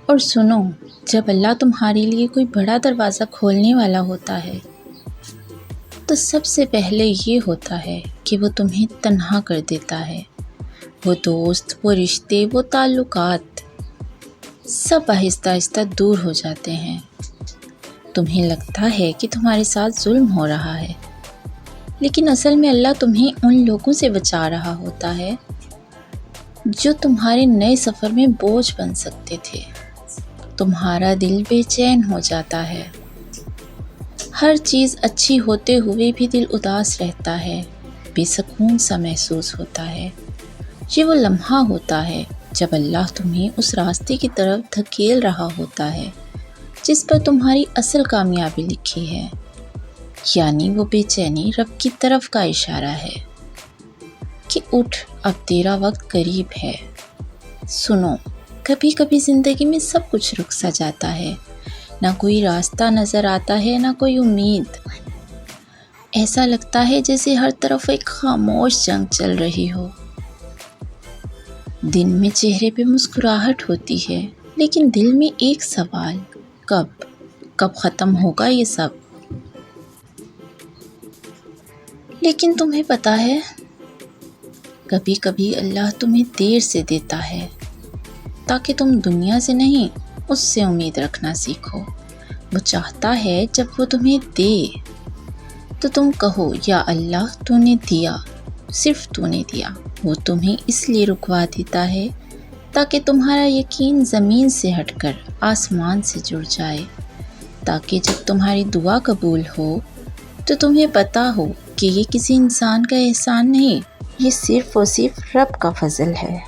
اور سنو، جب اللہ تمہارے لیے کوئی بڑا دروازہ کھولنے والا ہوتا ہے تو سب سے پہلے یہ ہوتا ہے کہ وہ تمہیں تنہا کر دیتا ہے۔ وہ دوست، وہ رشتے، وہ تعلقات سب آہستہ آہستہ دور ہو جاتے ہیں۔ تمہیں لگتا ہے کہ تمہارے ساتھ ظلم ہو رہا ہے، لیکن اصل میں اللہ تمہیں ان لوگوں سے بچا رہا ہوتا ہے جو تمہارے نئے سفر میں بوجھ بن سکتے تھے۔ تمہارا دل بے چین ہو جاتا ہے، ہر چیز اچھی ہوتے ہوئے بھی دل اداس رہتا ہے، بے سکون سا محسوس ہوتا ہے۔ یہ وہ لمحہ ہوتا ہے جب اللہ تمہیں اس راستے کی طرف دھکیل رہا ہوتا ہے جس پر تمہاری اصل کامیابی لکھی ہے، یعنی وہ بے چینی رب کی طرف کا اشارہ ہے کہ اٹھ، اب تیرا وقت قریب ہے۔ سنو، کبھی کبھی زندگی میں سب کچھ رک سا جاتا ہے، نہ کوئی راستہ نظر آتا ہے، نہ کوئی امید۔ ایسا لگتا ہے جیسے ہر طرف ایک خاموش جنگ چل رہی ہو۔ دن میں چہرے پہ مسکراہٹ ہوتی ہے، لیکن دل میں ایک سوال، کب ختم ہوگا یہ سب؟ لیکن تمہیں پتہ ہے، کبھی کبھی اللہ تمہیں دیر سے دیتا ہے تاکہ تم دنیا سے نہیں، اس سے امید رکھنا سیکھو۔ وہ چاہتا ہے جب وہ تمہیں دے تو تم کہو، یا اللہ تو نے دیا، صرف تو نے دیا۔ وہ تمہیں اس لیے رکوا دیتا ہے تاکہ تمہارا یقین زمین سے ہٹ کر آسمان سے جڑ جائے، تاکہ جب تمہاری دعا قبول ہو تو تمہیں پتہ ہو کہ یہ کسی انسان کا احسان نہیں، یہ صرف اور صرف رب کا فضل ہے۔